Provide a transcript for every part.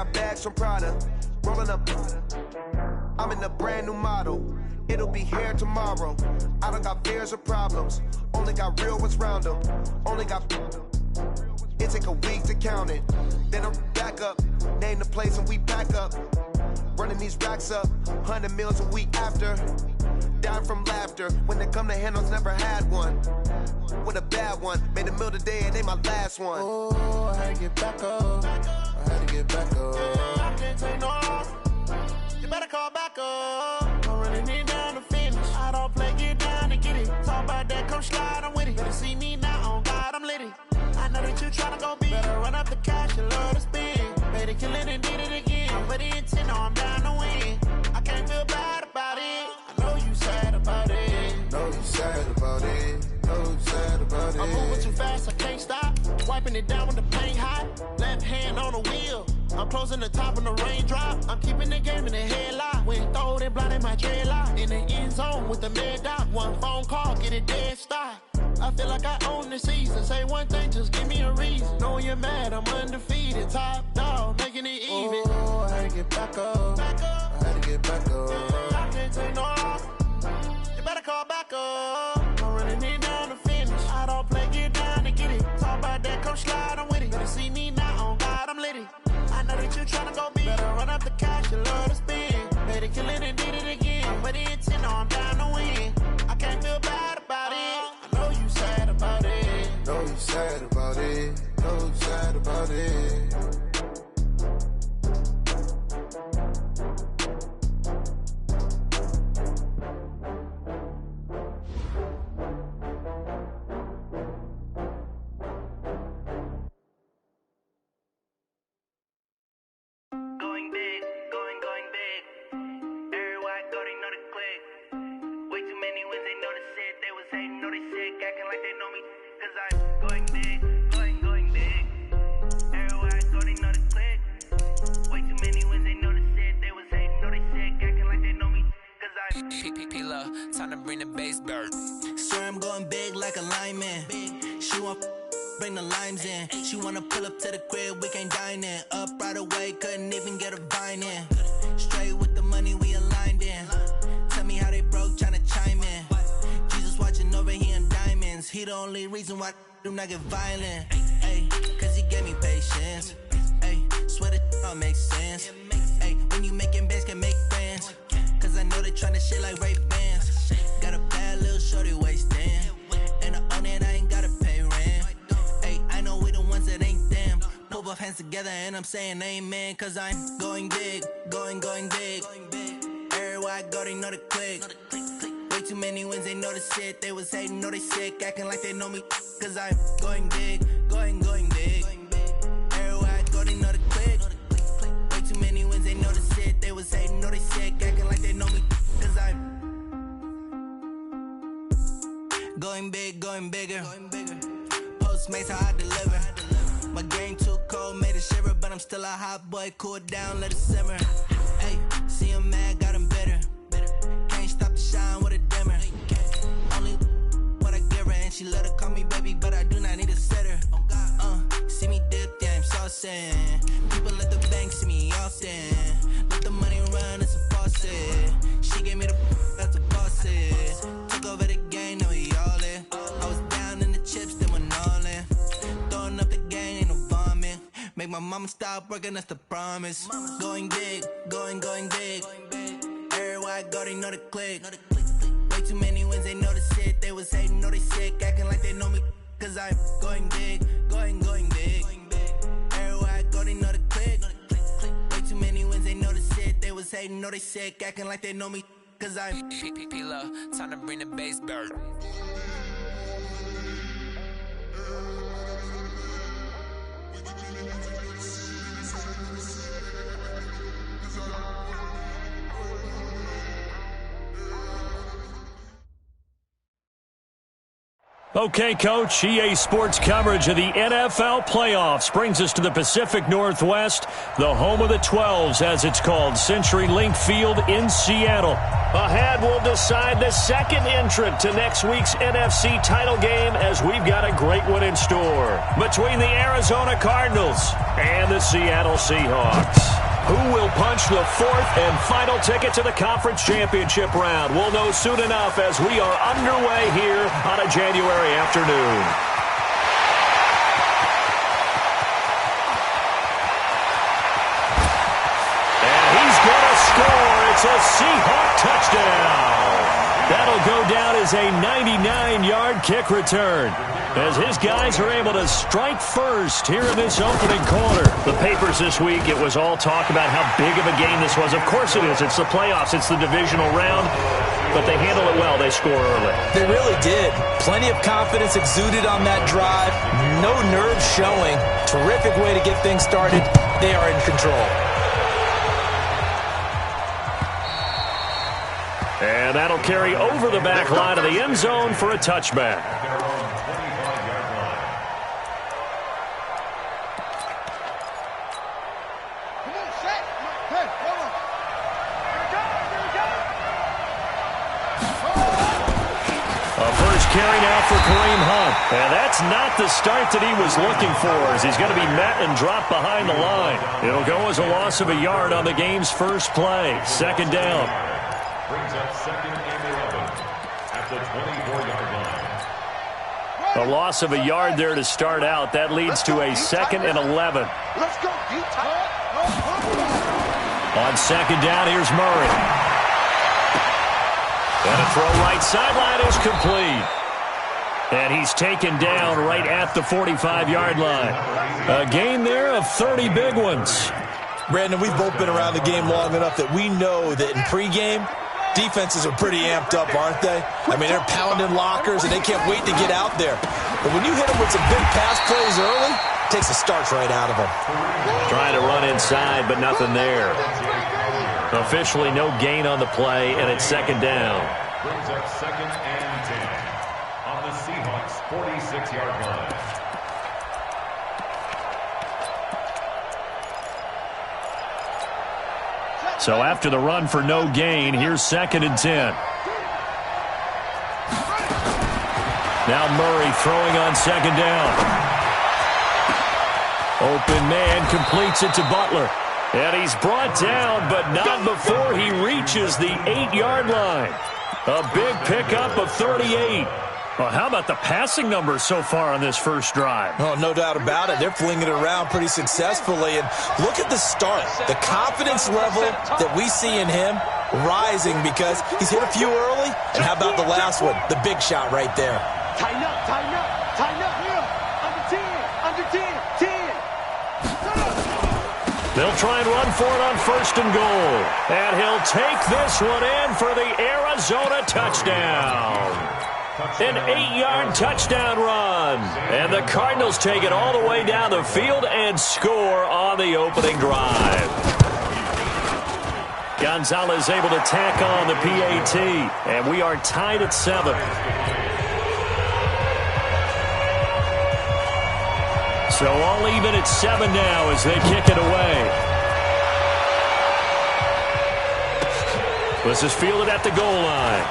got bags from Prada, rolling up. I'm in a brand new model. It'll be here tomorrow. I don't got fears or problems. Only got real ones round them. Only got. It take a week to count it. Then I'm back up. Name the place and we pack up. Running these racks up. 100 meals a week after. Dying from laughter. When they come to handles, never had one. With a bad one. Made a meal today and they my last one. Oh, I had to get back up. I had to get back up. I can't take no loss. You better call back up. I'm running it down to finish. I don't play, get down and get it. Talk about that, come slide, I'm with it. Better see me now, on God, I'm litty. I know that you tryna go big. Better run up the cash, you love to spend. Better kill it and did it again. I'm put in 10, I'm down to win. I can't feel bad about it. I know you sad about it. Know you sad about it. Know you sad about it. I'm moving too fast, I can't stop. Wiping it down with the paint hot. Left hand on the wheel. I'm closing the top on the raindrop. I'm keeping the game in the headlock. When throwed and blinded my dreadlock. In the end zone with the mad dot. One phone call, get it dead stop. I feel like I own the season. Say one thing, just give me a reason. Knowing you're mad, I'm undefeated. Top dog, making it even. Oh, I had to get back up. I had to get back up. I can't take no loss. You better call back up. I'm running it down to finish. I don't play, get down to get it. Talk about that, come slide, I'm with it. Better see me now, on God, I'm litty. I know that you tryna go big. Better run up the cash, you love to spend. Better kill it and did it again. I'm put in 10, I'm down to win. I can't feel bad about it. I know you sad about it. Know you sad about it. Know you sad about it. Going big, going big. Everywhere I go, they know the click. Way too many wins, they know the shit. They was hating, know they sick, acting like they know me. Cause I'm going big, going big. Everywhere I go, they know the click. Way too many wins, they know the shit. They was hating, know they sick, acting like they know me. Cause I'm P-P-P-Lo, time to bring the bass bird. Swear I'm going big like a lineman. She want bring the limes in. She wanna pull up to the crib, we can't dine in. Up right away, couldn't even get a vine in. Straight with the money, we aligned in. Tell me how they broke, tryna chime in. Jesus watching over here in diamonds. He the only reason why I do not get violent. Ay, cause he gave me patience. Ay, swear that all makes sense. Ay, when you making bands, can make friends. Cause I know they tryna shit like Ray-Bans. Got a bad little shorty wasting. And I own it, I ain't gotta pay rent. Ay, I know we the ones that ain't them. Pull both hands together and I'm saying amen. Cause I'm going big, going big. Everywhere I go, they know the click. Way too many wins, they know the shit. They was hating, know they sick, acting like they know me. Cause I'm going big, going big. Everywhere I go, they know the click. Way too many wins, they know the shit. They was hating, know they sick, acting like they know me. Cause I'm going big, going bigger. Postmates, how I deliver. My game too cold, made it shiver. But I'm still a hot boy, cool it down, let it simmer. Hey, see him mad, got him bitter. Can't stop the shine with a dimmer. Only what I give her, and she let her call me baby, but I do not need a sitter. See me dip, yeah, I'm saucing. People at the bank see me often. Let the money run, it's a faucet. She gave me the that's a faucet. Took over the game, now we all in. I was down in the chips, then went all in. Throwing up the game, ain't no vomit. Make my mama stop working, that's the promise. Going big, going big. Everywhere I go, they know the click. Way too many wins, they know the shit. They was hating, know they sick, acting like they know me. Cause I'm going big, going big. Everywhere I go, they know the click. Way too many wins, they know the shit. They was hating, know they sick, acting like they know me. Cause I'm P-P-P-Lo, time to bring the bass bird. Okay, Coach, EA Sports coverage of the NFL playoffs brings us to the Pacific Northwest, the home of the 12s, as it's called, CenturyLink Field in Seattle. Ahead, we'll decide the second entrant to next week's NFC title game, as we've got a great one in store between the Arizona Cardinals and the Seattle Seahawks. Who will punch the fourth and final ticket to the conference championship round? We'll know soon enough as we are underway here on a January afternoon. And he's going to score. It's a Seahawk touchdown. That'll go down as a 99-yard kick return, as his guys are able to strike first here in this opening quarter. The papers this week, it was all talk about how big of a game this was. Of course it is. It's the playoffs. It's the divisional round. But they handle it well. They score early. They really did. Plenty of confidence exuded on that drive. No nerves showing. Terrific way to get things started. They are in control. And that'll carry over the back line of the end zone for a touchback. Carry now for Kareem Hunt. And that's not the start that he was looking for, as he's going to be met and dropped behind the line. It'll go as a loss of a yard on the game's first play. Second down. Brings up second and 11 at the 24-yard line. A loss of a yard there to start out. That leads to a second and 11. Let's go, On second down, here's Murray. And a throw right sideline is complete. And he's taken down right at the 45-yard line. A gain there of 30 big ones. Brandon, we've both been around the game long enough that we know that in pregame, defenses are pretty amped up, aren't they? I mean, they're pounding lockers, and they can't wait to get out there. But when you hit them with some big pass plays early, it takes a starch right out of them. Trying to run inside, but nothing there. Officially no gain on the play, and it's second down. Brings up second and 10 on the Seahawks 46-yard line. So after the run for no gain, here's second and 10. Now Murray throwing on second down. Open man completes it to Butler. And he's brought down, but not before he reaches the 8-yard line. A big pickup of 38. Well, how about the passing numbers so far on this first drive? Oh, no doubt about it. They're flinging it around pretty successfully. And look at the start. The confidence level that we see in him rising because he's hit a few early. And how about the last one? The big shot right there. Tighten up, tighten up, tighten up. Under 10, under 10, 10. They'll try and run for it on first and goal. And he'll take this one in for the Arizona touchdown. An 8-yard touchdown run. And the Cardinals take it all the way down the field and score on the opening drive. Gonzalez able to tack on the PAT. And we are tied at 7. So all even at 7 now as they kick it away. This is fielded at the goal line.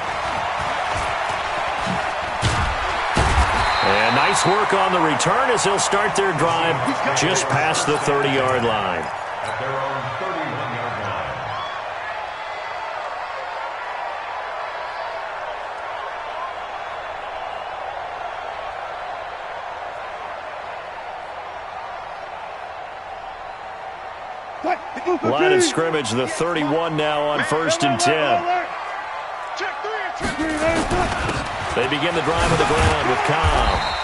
And nice work on the return as they'll start their drive just past the 30-yard line. At their own 31-yard line. Line of scrimmage, the 31 now on first and 10. They begin the drive on the ground with Cobb.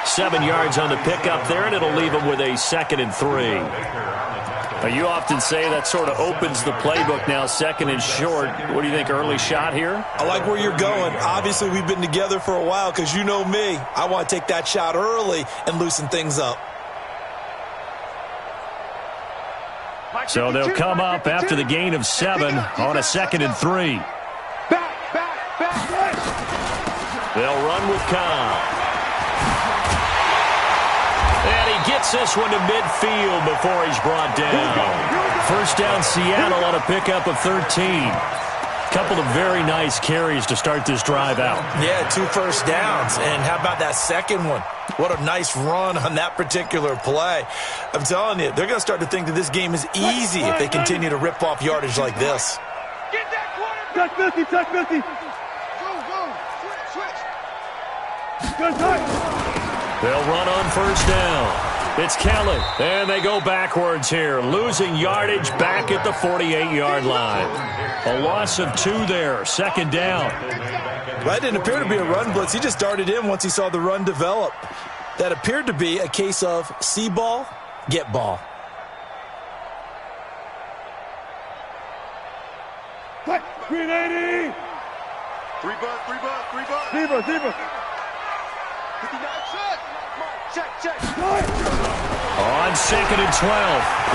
7 yards on the pickup there, and it'll leave them with a second and 3. Now, you often say that sort of opens the playbook now, second and short. What do you think, early shot here? I like where you're going. Obviously, we've been together for a while because you know me. I want to take that shot early and loosen things up. So they'll come up after the gain of 7 on a second and 3. They'll run with Cobb. And he gets this one to midfield before he's brought down. First down Seattle on a pickup of 13. Couple of very nice carries to start this drive out. Yeah, 2 first downs. And how about that second one? What a nice run on that particular play. I'm telling you, they're going to start to think that this game is easy if they continue to rip off yardage like this. Get that quarterback. Touch 50. Go. Switch. Good touch. They'll run on first down. It's Kelly, and they go backwards here, losing yardage back at the 48-yard line. A loss of 2 there, second down. That didn't appear to be a run blitz. He just darted in once he saw the run develop. That appeared to be a case of see ball, get ball. Green 80. 3 bus. Zebra. 59 check. On second and 12,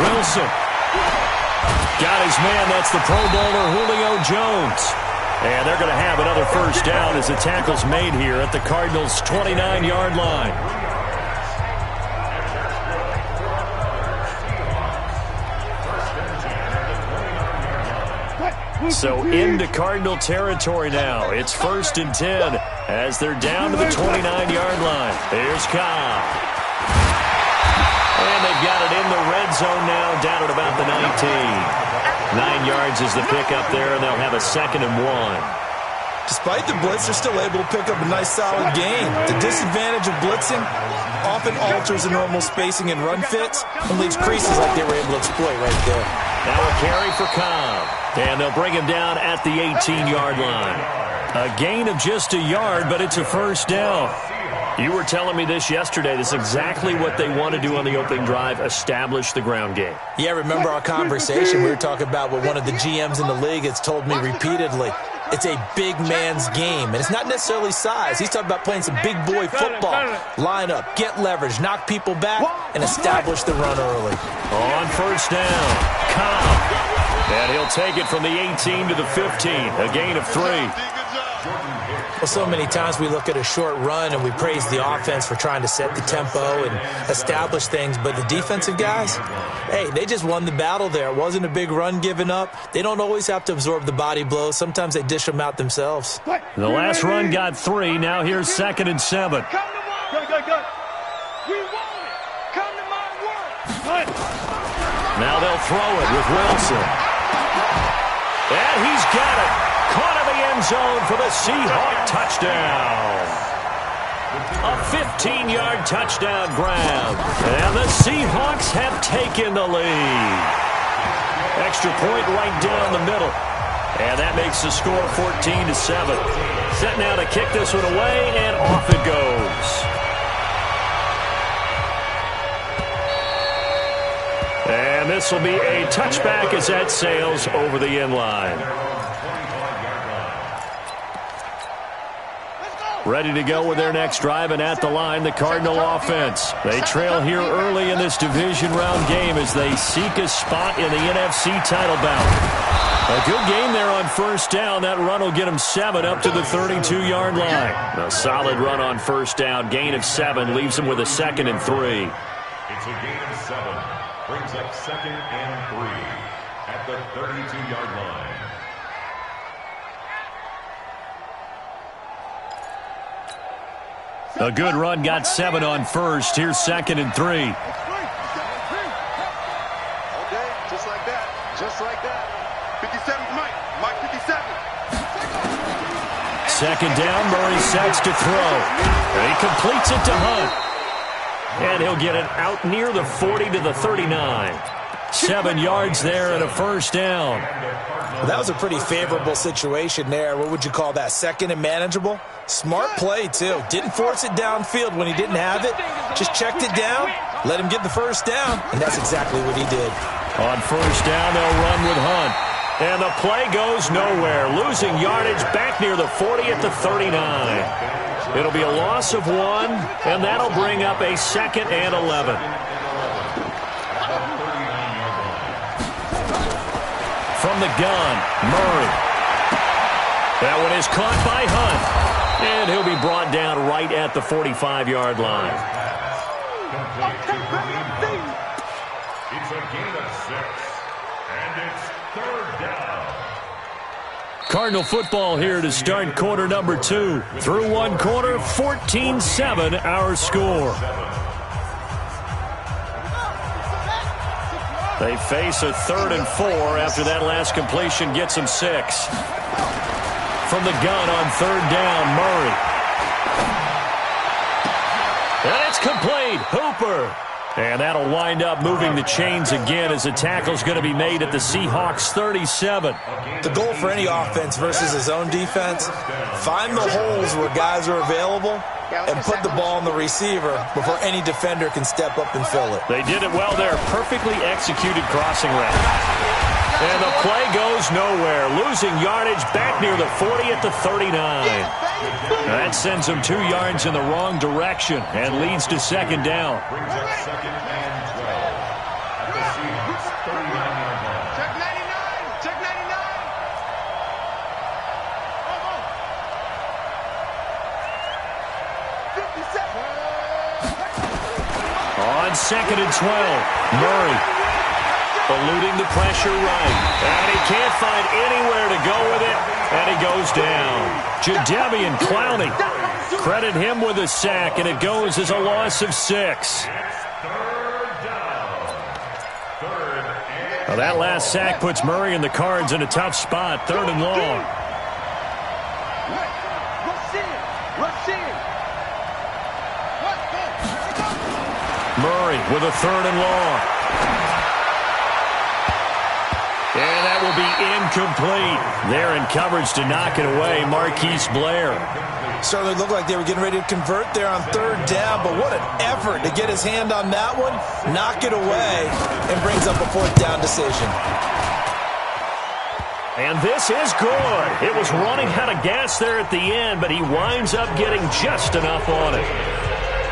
Wilson. Got his man, that's the Pro Bowler Julio Jones. And they're going to have another first down as the tackle's made here at the Cardinals' 29-yard line. So into Cardinal territory now. It's first and 10 as they're down to the 29-yard line. Here's Cobb. And they've got it in the red zone now, down at about the 19. 9 yards is the pickup there, and they'll have a second and 1. Despite the blitz, they're still able to pick up a nice, solid gain. The disadvantage of blitzing often alters the normal spacing and run fits and leaves creases like they were able to exploit right there. Now a carry for Cobb, and they'll bring him down at the 18-yard line. A gain of just a yard, but it's a first down. You were telling me this yesterday. This is exactly what they want to do on the opening drive, establish the ground game. Yeah, remember our conversation? We were talking about what one of the GMs in the league has told me repeatedly. It's a big man's game, and it's not necessarily size. He's talking about playing some big boy football. Line up, get leverage, knock people back, and establish the run early. On first down, Cobb. And he'll take it from the 18 to the 15, a gain of 3. Well, so many times we look at a short run and we praise the offense for trying to set the tempo and establish things, but the defensive guys, hey, they just won the battle there. It wasn't a big run given up. They don't always have to absorb the body blows. Sometimes they dish them out themselves. The last run got 3. Now here's second and 7. Come to my work. We want it. Come to my work. Now they'll throw it with Wilson. And he's got it. Caught in the end zone for the Seahawks touchdown. A 15-yard touchdown grab. And the Seahawks have taken the lead. Extra point right down the middle. And that makes the score 14-7. Set now to kick this one away, and off it goes. And this will be a touchback as that sails over the end line. Ready to go with their next drive, and at the line, the Cardinal offense. They trail here early in this division round game as they seek a spot in the NFC title bout. A good game there on first down. That run will get them 7 up to the 32-yard line. A solid run on first down. Gain of 7 leaves them with a second and 3. It's a gain of 7. Brings up second and 3 at the 32-yard line. A good run got 7 on first. Here's second and 3. Okay, just like that. Just like that. 57's Mike. Mike 57. Second down, Murray sets to throw. And he completes it to Hunt. And he'll get it out near the 40 to the 39. 7 yards there and a first down. Well, that was a pretty favorable situation there. What would you call that? Second and manageable? Smart play, too. Didn't force it downfield when he didn't have it. Just checked it down, let him get the first down, and that's exactly what he did. On first down, they'll run with Hunt. And the play goes nowhere. Losing yardage back near the 40 at the 39. It'll be a loss of 1, and that'll bring up a second and 11. From the gun, Murray. That one is caught by Hunt. And he'll be brought down right at the 45-yard line. It's a gain of 6, and it's 3rd down. Cardinal football here to start quarter number 2. Through one quarter, 14-7 our score. They face a 3rd and 4 after that last completion gets them 6. From the gun on 3rd down, Murray. And it's complete. Hooper. And that'll wind up moving the chains again as the tackle's going to be made at the Seahawks 37. The goal for any offense versus his own defense, find the holes where guys are available and put the ball on the receiver before any defender can step up and fill it. They did it well there. Perfectly executed crossing route. And the play goes nowhere. Losing yardage back near the 40 at the 39. That sends them 2 yards in the wrong direction and leads to 2nd down. Brings up 2nd and 12 at the Seahawks 39-yard line. Check 99! Check 99! On 2nd and 12, Murray eluding the pressure right. And he can't find anywhere to go with it. And he goes down. Jadeveon Clowney. Credit him with a sack, and it goes as a loss of 6. Well, that last sack puts Murray and the Cards in a tough spot. 3rd and long. Murray with a 3rd and long. And that will be incomplete. They're in coverage to knock it away. Marquise Blair. Certainly looked like they were getting ready to convert there on 3rd down, but what an effort to get his hand on that one, knock it away, and brings up a 4th down decision. And this is good. It was running out of gas there at the end, but he winds up getting just enough on it.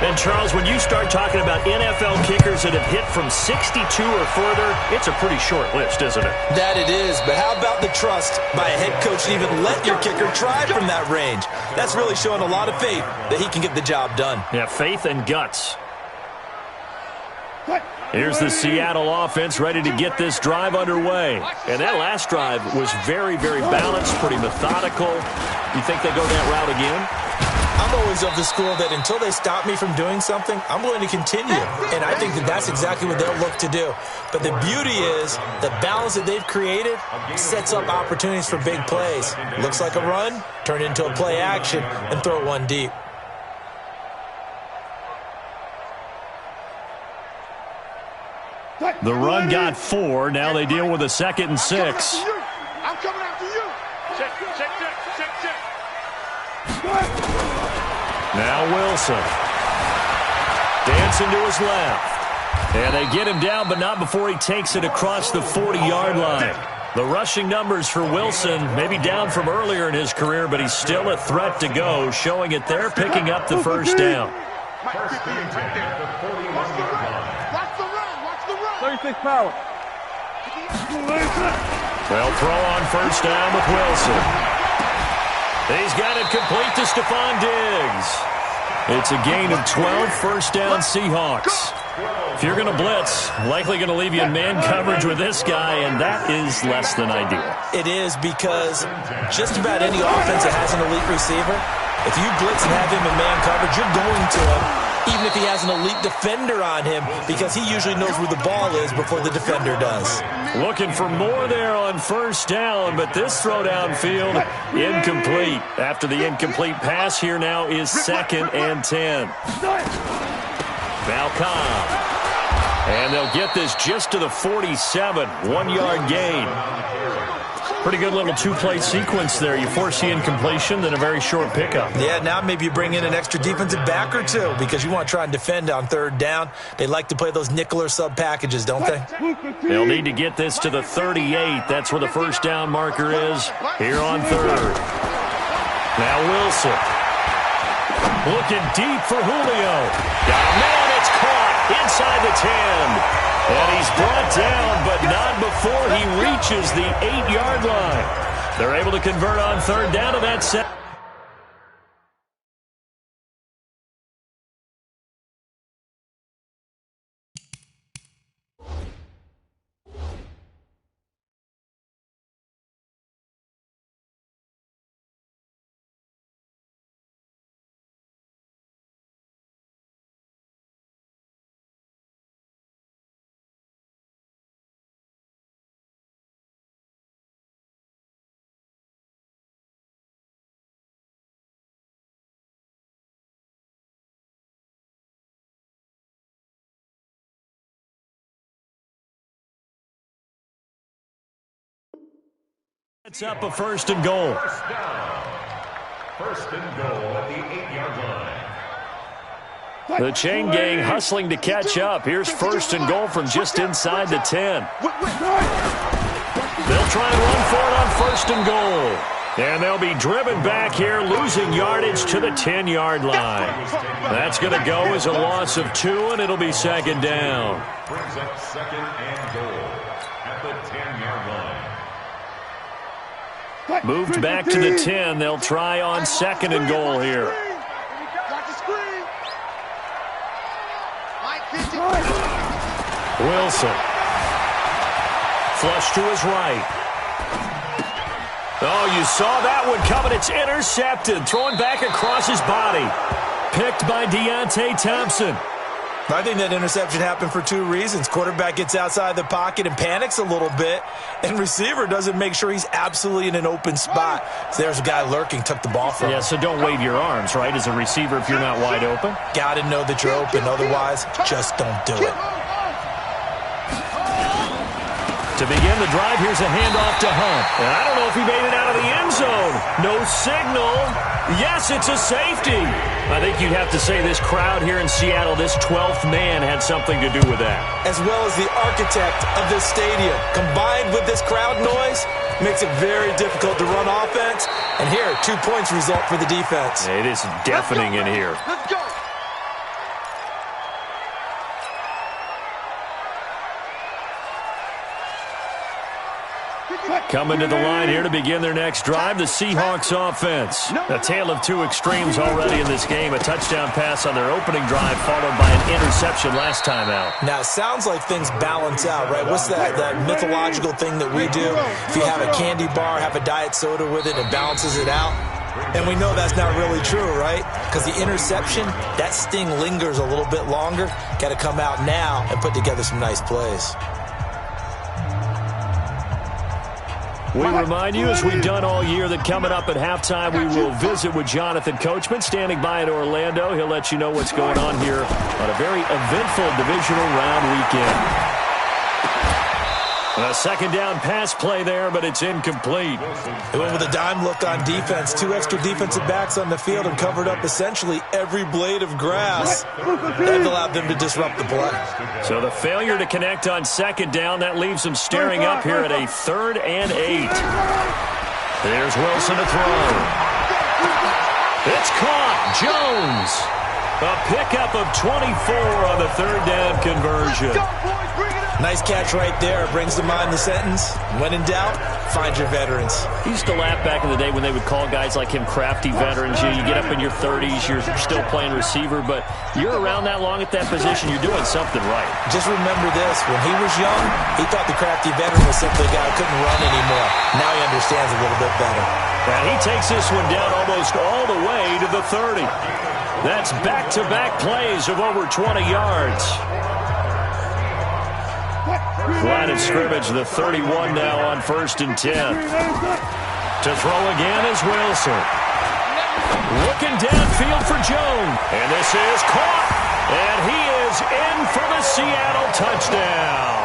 And, Charles, when you start talking about NFL kickers that have hit from 62 or further, it's a pretty short list, isn't it? That it is, but how about the trust by a head coach to even let your kicker try from that range? That's really showing a lot of faith that he can get the job done. Yeah, faith and guts. Here's the Seattle offense ready to get this drive underway. And that last drive was very, very balanced, pretty methodical. You think they go that route again? I'm always of the school that until they stop me from doing something, I'm going to continue. And I think that that's exactly what they'll look to do. But the beauty is the balance that they've created sets up opportunities for big plays. Looks like a run, turn into a play action, and throw one deep. The run got 4. Now they deal with a 2nd and 6. I'm coming after you. Check. Now Wilson. Dancing to his left. And they get him down, but not before he takes it across the 40-yard line. The rushing numbers for Wilson, maybe down from earlier in his career, but he's still a threat to go, showing it there, picking up the 1st down. First and 10 at the 41-yard line. Watch the run. 36 power. They'll throw on 1st down with Wilson. He's got it complete to Stephon Diggs. It's a gain of 12, 1st down Seahawks. If you're going to blitz, likely going to leave you in man coverage with this guy, and that is less than ideal. It is, because just about any offense that has an elite receiver, if you blitz and have him in man coverage, you're going to him, even if he has an elite defender on him, because he usually knows where the ball is before the defender does. Looking for more there on 1st down, but this throw downfield, incomplete. After the incomplete pass, here now is 2nd and 10. Now Cobb. And they'll get this just to the 47, 1-yard gain. Pretty good little 2-play sequence there. You force the incompletion, then a very short pickup. Yeah, now maybe you bring in an extra defensive back or two because you want to try and defend on 3rd down. They like to play those nickel or sub packages, don't they? They'll need to get this to the 38. That's where the 1st down marker is here on 3rd. Now Wilson. Looking deep for Julio. Got a man, it's caught inside the 10. And he's brought down, but not before he reaches the 8-yard line. They're able to convert on 3rd down to that set. It's up a first and goal. First down. First and goal at the 8-yard line. The chain gang hustling to catch up. Here's first and goal from just inside the 10. They'll try and run for it on first and goal. And they'll be driven back here, losing yardage to the 10-yard line. That's going to go as a loss of 2, and it'll be second down. Brings up second and goal at the 10-yard line. Moved back to the 10. They'll try on second and goal here. Wilson. Flush to his right. Oh, you saw that one coming. It's intercepted. Throwing back across his body. Picked by Deontay Thompson. I think that interception happened for 2 reasons. Quarterback gets outside the pocket and panics a little bit, and receiver doesn't make sure he's absolutely in an open spot. So there's a guy lurking, took the ball from him. Yeah, so don't wave your arms, right, as a receiver if you're not wide open. Got to know that you're open. Otherwise, just don't do it. To begin the drive, here's a handoff to Hunt. And I don't know if he made it out of the end zone. No signal. Yes, it's a safety. I think you'd have to say this crowd here in Seattle, this 12th man had something to do with that. As well as the architect of this stadium. Combined with this crowd noise, makes it very difficult to run offense. And here, 2 points result for the defense. It is deafening in here. Let's go. Coming to the line here to begin their next drive, the Seahawks offense. A tale of 2 extremes already in this game. A touchdown pass on their opening drive followed by an interception last time out. Now, it sounds like things balance out, right? What's that mythological thing that we do? If you have a candy bar, have a diet soda with it, it balances it out. And we know that's not really true, right? Because the interception, that sting lingers a little bit longer. Got to come out now and put together some nice plays. We remind you, as we've done all year, that coming up at halftime, we will visit with Jonathan Coachman, standing by in Orlando. He'll let you know what's going on here on a very eventful divisional round weekend. A second down pass play there, but it's incomplete. They went with a dime look on defense. 2 extra defensive backs on the field and covered up essentially every blade of grass. That allowed them to disrupt the play. So the failure to connect on second down, that leaves them staring up here at a 3rd and 8. There's Wilson to throw. It's caught. Jones. A pickup of 24 on the 3rd down conversion. Nice catch right there. Brings to mind the sentence, when in doubt, find your veterans. He used to laugh back in the day when they would call guys like him crafty veterans. You get up in your 30s, you're still playing receiver, but you're around that long at that position, you're doing something right. Just remember this, when he was young, he thought the crafty veteran was simply a guy who couldn't run anymore. Now he understands a little bit better. And he takes this one down almost all the way to the 30. That's back-to-back plays of over 20 yards. Line of scrimmage, the 31 now on 1st and 10. To throw again is Wilson. Looking downfield for Jones. And this is caught. And he is in for the Seattle touchdown.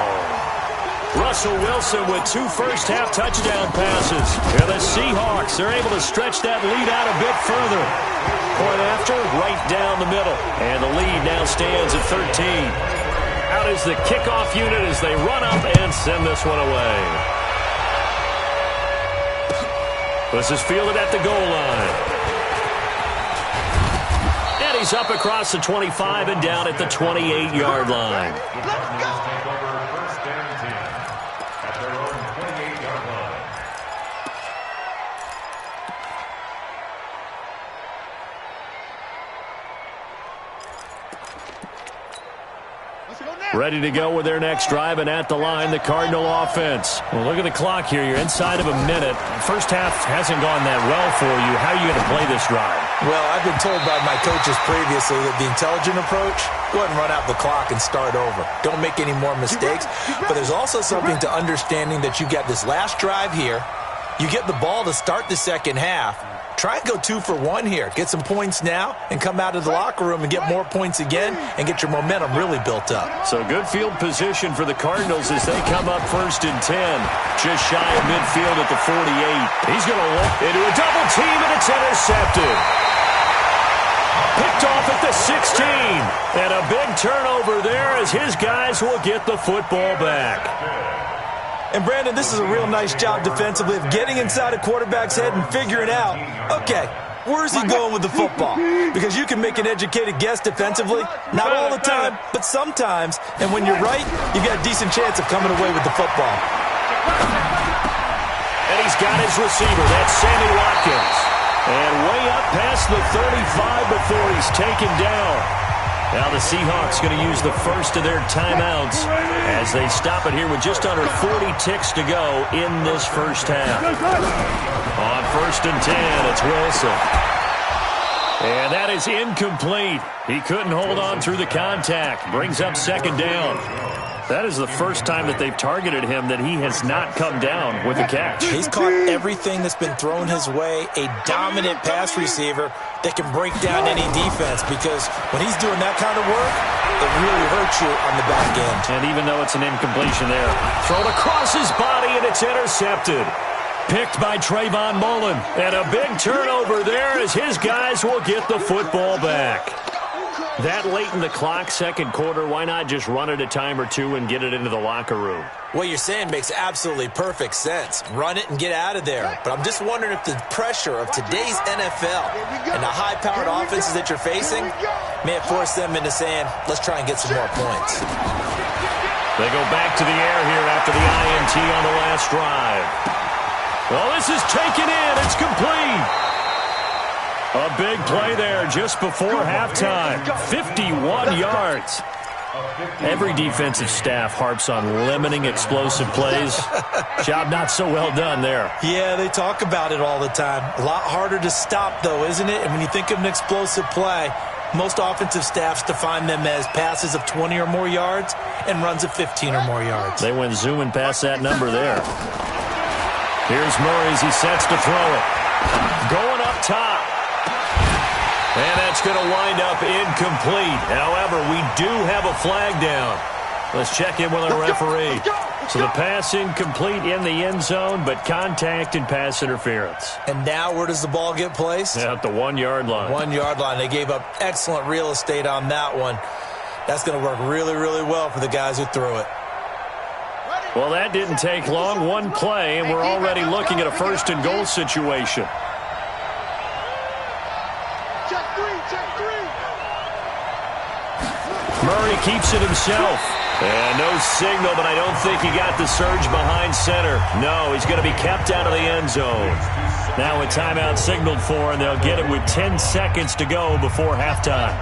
Russell Wilson with 2 first-half touchdown passes. And the Seahawks, they're able to stretch that lead out a bit further. Point after, right down the middle. And the lead now stands at 13. Out is the kickoff unit as they run up and send this one away. This is fielded at the goal line. And he's up across the 25 and down at the 28-yard line. Let's go. Take over 1st and 10 at their own 28-yard line. Ready to go with their next drive, and at the line, the Cardinal offense. Well, look at the clock here. You're inside of a minute. First half hasn't gone that well for you. How are you going to play this drive? Well, I've been told by my coaches previously that the intelligent approach, go ahead and run out the clock and start over. Don't make any more mistakes. But there's also something to understanding that you get this last drive here. You get the ball to start the second half. try and go 2 for 1 here. Get some points now and come out of the locker room and get more points again and get your momentum really built up. So good field position for the Cardinals as they come up 1st and 10. Just shy of midfield at the 48. He's going to look into a double team, and it's intercepted. Picked off at the 16. And a big turnover there as his guys will get the football back. And, Brandon, this is a real nice job defensively of getting inside a quarterback's head and figuring out, okay, where's he going with the football? Because you can make an educated guess defensively, not all the time, but sometimes. And when you're right, you've got a decent chance of coming away with the football. And he's got his receiver. That's Sammy Watkins. And way up past the 35 before he's taken down. Now the Seahawks going to use the first of their timeouts as they stop it here with just under 40 ticks to go in this first half. On 1st and 10, it's Wilson. And that is incomplete. He couldn't hold on through the contact. Brings up 2nd down. That is the first time that they've targeted him that he has not come down with a catch. He's caught everything that's been thrown his way. A dominant pass receiver that can break down any defense, because when he's doing that kind of work, it really hurts you on the back end. And even though it's an incompletion there, thrown across his body, and it's intercepted. Picked by Trayvon Mullen. And a big turnover there as his guys will get the football back. That late in the clock, 2nd quarter, why not just run it a time or two and get it into the locker room? What you're saying makes absolutely perfect sense. Run it and get out of there. But I'm just wondering if the pressure of today's NFL and the high-powered offenses that you're facing may have forced them into saying, let's try and get some more points. They go back to the air here after the INT on the last drive. Well, this is taken in. It's complete. A big play there just before halftime. 51 yards. Every defensive staff harps on limiting explosive plays. Job not so well done there. Yeah, they talk about it all the time. A lot harder to stop, though, isn't it? And when you think of an explosive play, most offensive staffs define them as passes of 20 or more yards and runs of 15 or more yards. They went zooming past that number there. Here's Murray as he sets to throw it. Going up top. And that's going to wind up incomplete. However, we do have a flag down. Let's check in with our referee. So the pass incomplete in the end zone, but contact and pass interference. And now where does the ball get placed? At the 1-yard line. 1-yard line. They gave up excellent real estate on that one. That's going to work really, really well for the guys who threw it. Well, that didn't take long. One play, and we're already looking at a 1st and goal situation. Murray keeps it himself. And no signal, but I don't think he got the surge behind center. No, he's going to be kept out of the end zone. Now a timeout signaled for, and they'll get it with 10 seconds to go before halftime.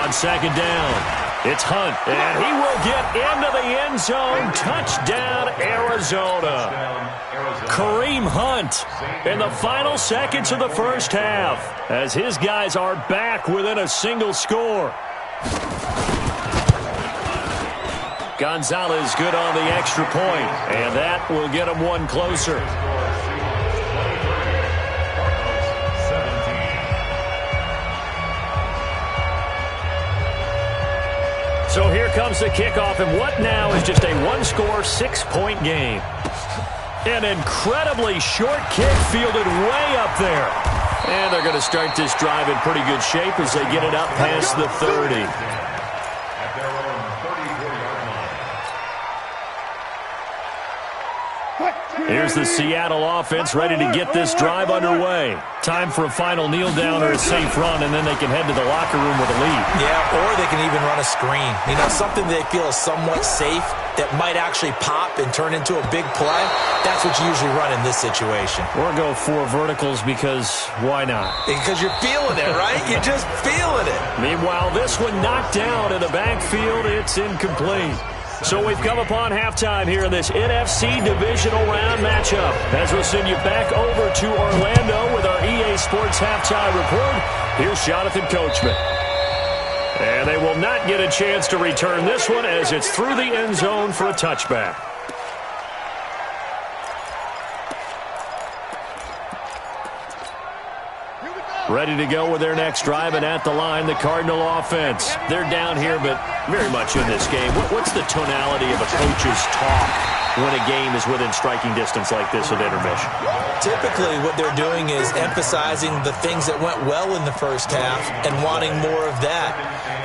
On 2nd down. It's Hunt, and he will get into the end zone. Touchdown, Arizona. Kareem Hunt in the final seconds of the first half as his guys are back within a single score. Gonzalez good on the extra point, and that will get him one closer. So here comes the kickoff, and what now is just a one-score, 6-point game. An incredibly short kick fielded way up there. And they're going to start this drive in pretty good shape as they get it up past the 30. Here's the Seattle offense ready to get this drive underway. Time for a final kneel down or a safe run, and then they can head to the locker room with a lead. Yeah, or they can even run a screen. You know, something they feel is somewhat safe that might actually pop and turn into a big play. That's what you usually run in this situation. Or go 4 verticals because why not? Because you're feeling it, right? You're just feeling it. Meanwhile, this one knocked down in the backfield. It's incomplete. So we've come upon halftime here in this NFC Divisional Round matchup. As we'll send you back over to Orlando with our EA Sports Halftime Report, here's Jonathan Coachman. And they will not get a chance to return this one as it's through the end zone for a touchback. Ready to go with their next drive, and at the line, the Cardinal offense. They're down here, but very much in this game. What's the tonality of a coach's talk when a game is within striking distance like this at intermission? Typically, what they're doing is emphasizing the things that went well in the first half and wanting more of that.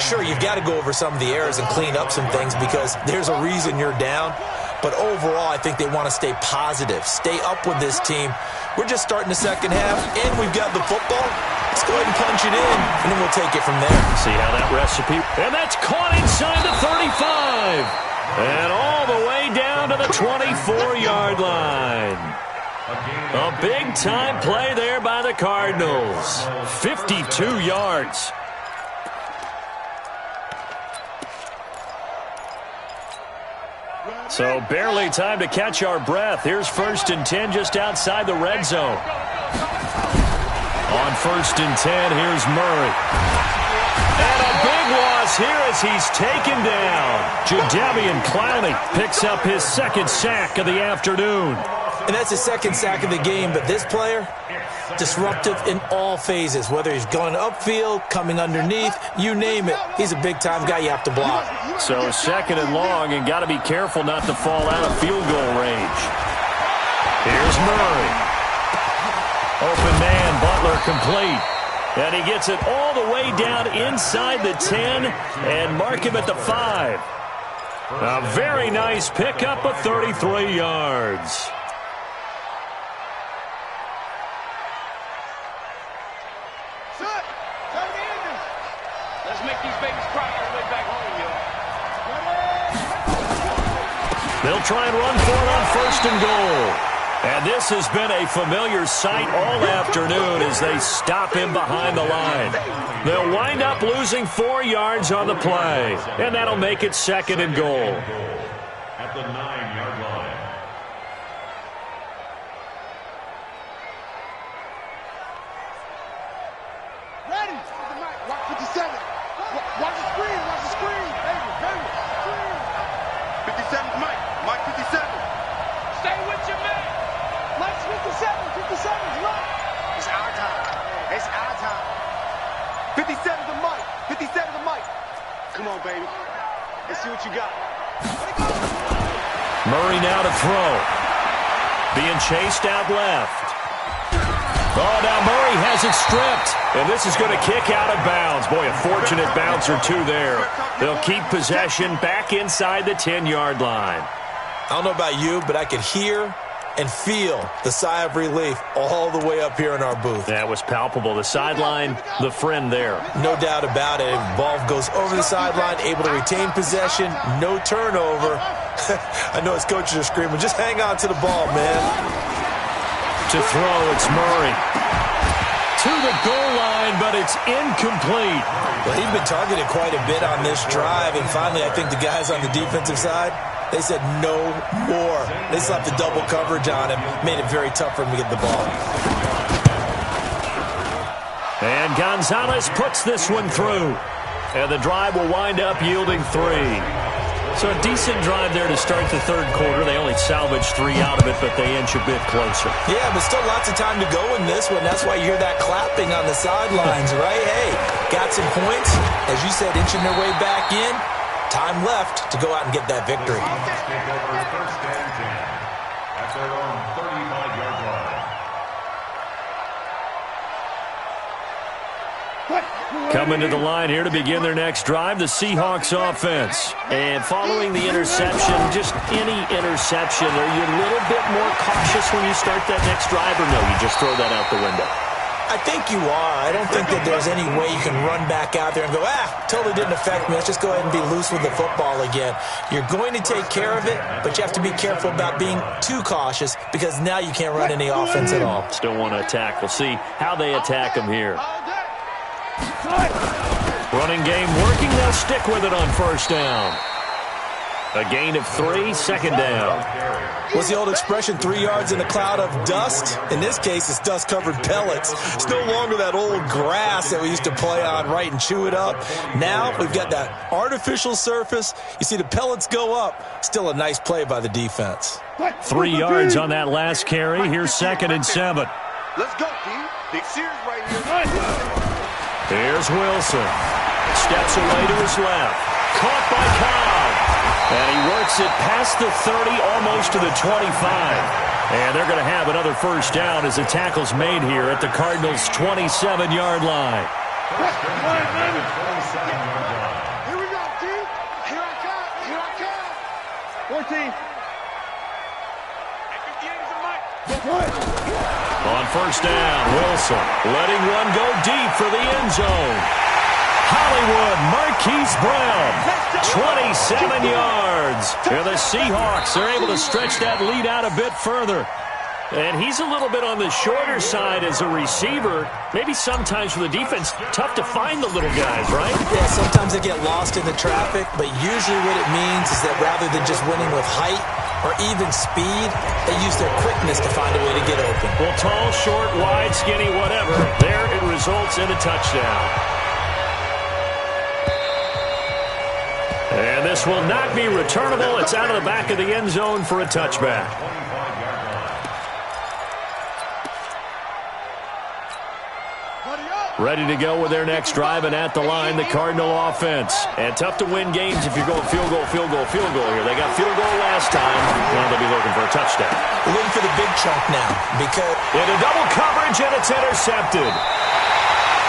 Sure, you've got to go over some of the errors and clean up some things because there's a reason you're down. But overall, I think they want to stay positive, stay up with this team. We're just starting the second half, and we've got the football. Let's go ahead and punch it in, and then we'll take it from there. See how that recipe... And that's caught inside the 35. And all the way down to the 24-yard line. A big-time play there by the Cardinals. 52 yards. So barely time to catch our breath. Here's 1st and 10 just outside the red zone. On 1st and 10, here's Murray. And a big loss here as he's taken down. Jadeveon Clowney picks up his 2nd sack of the afternoon. And that's his 2nd sack of the game, but this player, disruptive in all phases, whether he's going upfield, coming underneath, you name it. He's a big-time guy you have to block. So 2nd and long, and got to be careful not to fall out of field goal range. Here's Murray. Open man, Butler complete. And he gets it all the way down inside the 10 and mark him at the 5. A very nice pickup of 33 yards. Let's make these babies cry on the way back home, yo. They'll try and run for it on 1st and goal. And this has been a familiar sight all afternoon as they stop him behind the line. They'll wind up losing 4 yards on the play, and that'll make it 2nd and goal. At the 9-yard line. Ready? Watch 57. Watch the screen. Watch the screen. Baby. 57's Mike. Mike 57. Stay with your man. Mike's 57. 57's Mike. It's our time. It's our time. 57's the Mike. 57's the Mike. Come on, baby. Let's see what you got. Murray now to throw. Being chased out left. Oh, now Murray has it stripped. And this is going to kick out of bounds. Boy, a fortunate bounce or two there. They'll keep possession back inside the 10-yard line. I don't know about you, but I could hear and feel the sigh of relief all the way up here in our booth. That was palpable. The sideline, the friend there. No doubt about it. Ball goes over the sideline, able to retain possession, no turnover. I know his coaches are screaming, just hang on to the ball, man. To throw, it's Murray. To the goal line, but it's incomplete. Well, he's been targeted quite a bit on this drive, and finally I think the guys on the defensive side, they said no more. They slapped the double coverage on him, made it very tough for him to get the ball. And Gonzalez puts this one through. And the drive will wind up yielding 3. So a decent drive there to start the third quarter. They only salvaged 3 out of it, but they inch a bit closer. Yeah, but still lots of time to go in this one. That's why you hear that clapping on the sidelines, right? Hey, got some points. As you said, inching their way back in. Time left to go out and get that victory. First and 10 at their own 35-yard line. Coming to the line here to begin their next drive, the Seahawks offense. And following the interception, just any interception, are you a little bit more cautious when you start that next drive, or no, you just throw that out the window? I think you are. I don't think that there's any way you can run back out there and go, totally didn't affect me. Let's just go ahead and be loose with the football again. You're going to take care of it, but you have to be careful about being too cautious because now you can't run any offense at all. Still want to attack. We'll see how they attack them here. Running game working. They'll stick with it on first down. A gain of 3, second down. What's the old expression, 3 yards in a cloud of dust? In this case, it's dust-covered pellets. It's no longer that old grass that we used to play on, right, and chew it up. Now we've got that artificial surface. You see the pellets go up. Still a nice play by the defense. 3 yards on that last carry. Here's 2nd and 7. Let's go, D. Big Sears right here. Here's Wilson. Steps away to his left. Caught by Cobb. And he works it past the 30, almost to the 25. And they're going to have another first down as the tackle's made here at the Cardinals' 27-yard line. Here we go, D. Here I come. Here I come. 14. On first down, Wilson letting one go deep for the end zone. Hollywood, Marquise Brown, 27 yards. And the Seahawks are able to stretch that lead out a bit further. And he's a little bit on the shorter side as a receiver. Maybe sometimes for the defense, tough to find the little guys, right? Yeah, sometimes they get lost in the traffic, but usually what it means is that rather than just winning with height or even speed, they use their quickness to find a way to get open. Well, tall, short, wide, skinny, whatever, there it results in a touchdown. And this will not be returnable. It's out of the back of the end zone for a touchback. Ready to go with their next drive, and at the line, the Cardinal offense. And tough to win games if you're going field goal, field goal, field goal here. They got field goal last time. Now they'll be looking for a touchdown. They're looking for the big chunk now because into double coverage, and it's intercepted.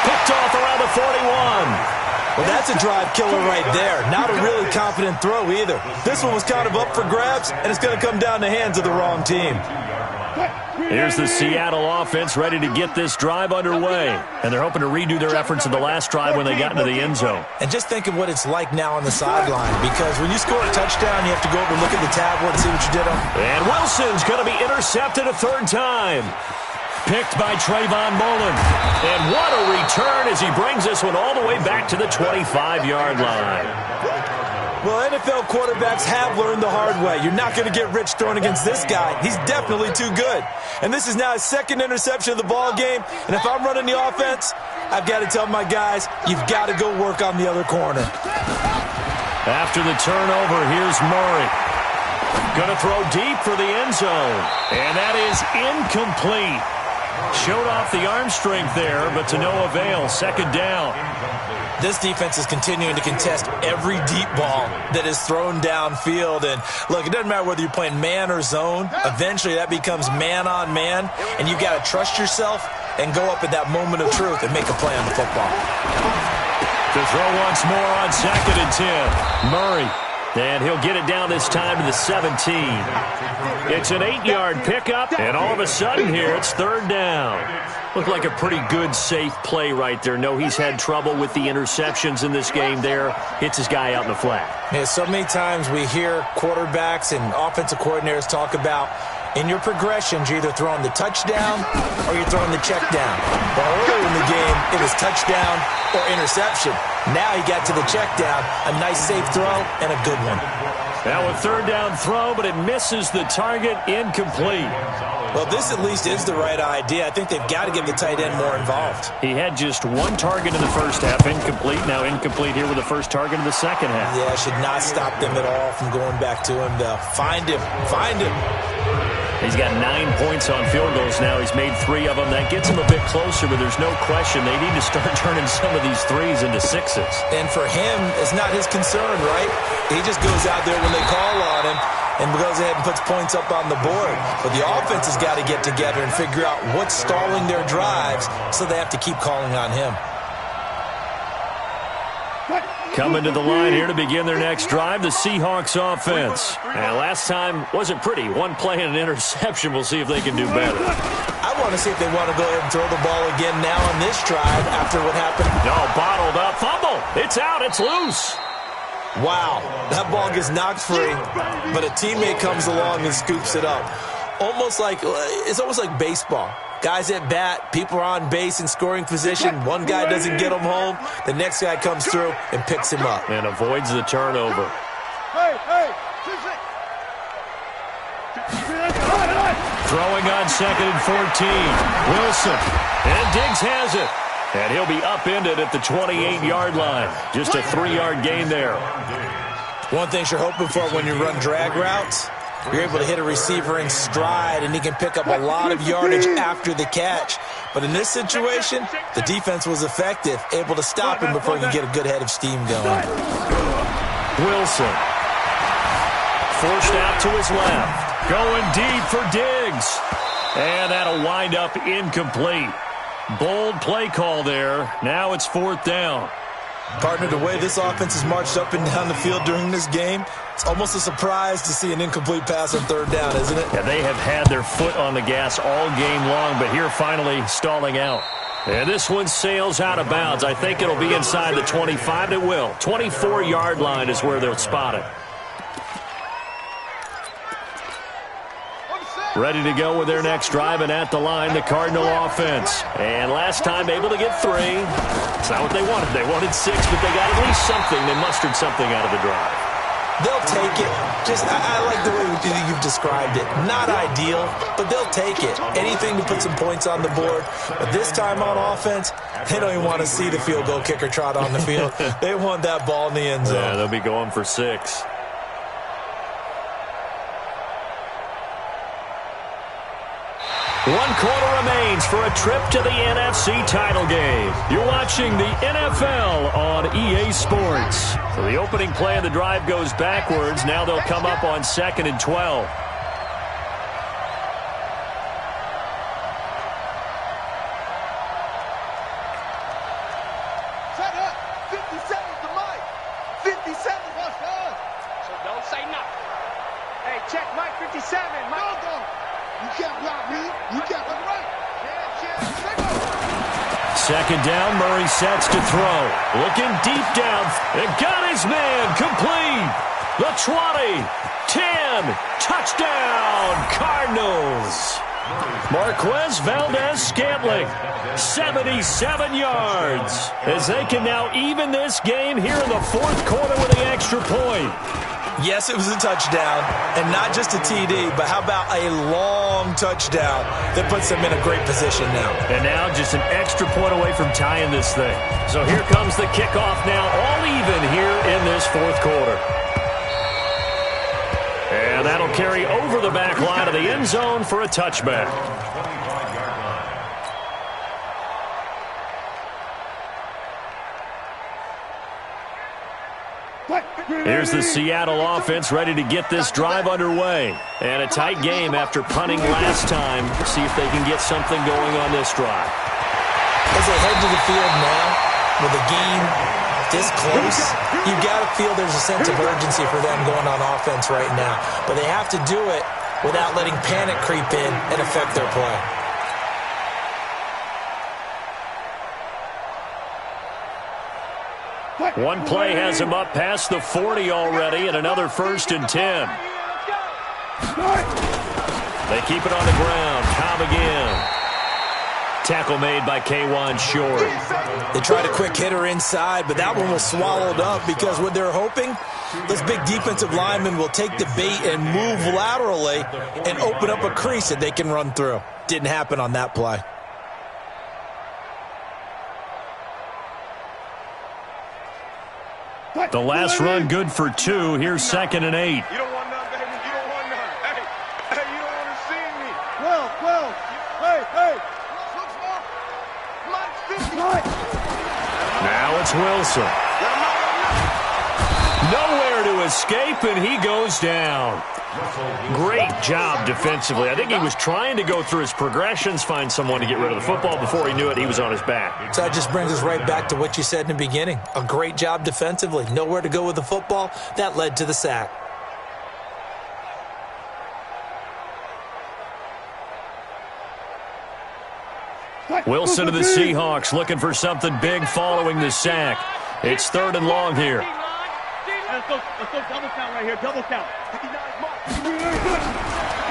Picked off around the 41. Well, that's a drive killer right there. Not a really confident throw either. This one was kind of up for grabs, and it's going to come down the hands of the wrong team. Here's the Seattle offense ready to get this drive underway. And they're hoping to redo their efforts in the last drive when they got into the end zone. And just think of what it's like now on the sideline, because when you score a touchdown, you have to go over and look at the tablet and see what you did on. And Wilson's going to be intercepted a third time. Picked by Trayvon Mullen. And what a return as he brings this one all the way back to the 25-yard line. Well, NFL quarterbacks have learned the hard way. You're not going to get rich throwing against this guy. He's definitely too good. And this is now his second interception of the ball game. And if I'm running the offense, I've got to tell my guys, you've got to go work on the other corner. After the turnover, here's Murray. Going to throw deep for the end zone. And that is incomplete. Showed off the arm strength there, but to no avail. Second down. This defense is continuing to contest every deep ball that is thrown downfield. And, look, it doesn't matter whether you're playing man or zone. Eventually, that becomes man-on-man, and you've got to trust yourself and go up at that moment of truth and make a play on the football. To throw once more on 2nd and 10. Murray. And he'll get it down this time to the 17. It's an 8-yard pickup, and all of a sudden here, it's third down. Looked like a pretty good, safe play right there. No, he's had trouble with the interceptions in this game there. Hits his guy out in the flat. Yeah, so many times we hear quarterbacks and offensive coordinators talk about in your progressions, you're either throwing the touchdown or you're throwing the check down. But earlier in the game, it was touchdown or interception. Now he got to the check down, a nice safe throw, and a good one. Now a third down throw, but it misses the target, incomplete. Well, this at least is the right idea. I think they've got to get the tight end more involved. He had just one target in the first half, incomplete. Now incomplete here with the first target in the second half. Yeah, should not stop them at all from going back to him. They'll find him. Find him. He's got 9 points on field goals now. He's made 3 of them. That gets him a bit closer, but there's no question they need to start turning some of these threes into 6s. And for him, it's not his concern, right? He just goes out there when they call on him and goes ahead and puts points up on the board. But the offense has got to get together and figure out what's stalling their drives, so they have to keep calling on him. Coming to the line here to begin their next drive, the Seahawks offense. And last time wasn't pretty. One play and an interception. We'll see if they can do better. I want to see if they want to go ahead and throw the ball again now on this drive after what happened. No, bottled up. Fumble. It's out. It's loose. Wow. That ball gets knocked free, but a teammate comes along and scoops it up. It's almost like baseball. Guys at bat, people are on base in scoring position. One guy doesn't get him home. The next guy comes through and picks him up. And avoids the turnover. Hey, Throwing on 2nd and 14. Wilson. And Diggs has it. And he'll be upended at the 28-yard line. Just a 3-yard gain there. One thing you're hoping for when you run drag routes, you're able to hit a receiver in stride, and he can pick up a lot of yardage after the catch. But in this situation, the defense was effective, able to stop him before he could get a good head of steam going. Wilson. Forced out to his left. Going deep for Diggs. And that'll wind up incomplete. Bold play call there. Now it's 4th down. Partner, the way this offense has marched up and down the field during this game, it's almost a surprise to see an incomplete pass on 3rd down, isn't it? Yeah, they have had their foot on the gas all game long, but here finally stalling out. And this one sails out of bounds. I think it'll be inside the 25. It will. 24-yard line is where they'll spot it. Ready to go with their next drive, and at the line, the Cardinal offense. And last time, able to get 3. It's not what they wanted. They wanted 6, but they got at least something. They mustered something out of the drive. They'll take it. I like the way you've described it. Not ideal, but they'll take it. Anything to put some points on the board. But this time on offense, they don't even want to see the field goal kicker trot on the field. They want that ball in the end zone. Yeah, they'll be going for 6. One quarter remains for a trip to the NFC title game. You're watching the NFL on EA Sports. So the opening play of the drive goes backwards. Now they'll come up on 2nd and 12. Set up. 57's the mic. 57's what's on. So don't say nothing. Hey, check Mike 57. Mike. Go. You can't block me. You can't block right. Second down, Murray sets to throw. Looking deep down. And got his man complete. The 20, 10, touchdown, Cardinals. Marquez Valdez-Scantling, 77 yards. As they can now even this game here in the 4th quarter with the extra point. Yes, it was a touchdown, and not just a TD, but how about a long touchdown that puts them in a great position now. And now just an extra point away from tying this thing. So here comes the kickoff now, all even here in this 4th quarter. And that'll carry over the back line of the end zone for a touchback. Here's the Seattle offense ready to get this drive underway. And a tight game after punting last time. See if they can get something going on this drive. As they head to the field now, with the game this close, you've got to feel there's a sense of urgency for them going on offense right now. But they have to do it without letting panic creep in and affect their play. One play has him up past the 40 already, and another 1st and 10. They keep it on the ground. Cobb again. Tackle made by K'Wan Short. They tried a quick hitter inside, but that one was swallowed up because what they're hoping, those big defensive linemen will take the bait and move laterally and open up a crease that they can run through. Didn't happen on that play. The last run good for 2. Here's 2nd and 8. You don't want none, baby. You don't want none. Hey, you don't want to see me. 12. Hey. Now it's Wilson. Nowhere to escape, and he goes down. Great job defensively. I think he was trying to go through his progressions, find someone to get rid of the football. Before he knew it, he was on his back. So that just brings us right back to what you said in the beginning. A great job defensively. Nowhere to go with the football. That led to the sack. Wilson to the Seahawks, looking for something big following the sack. It's 3rd and long here. Let's go double count right here. Double count.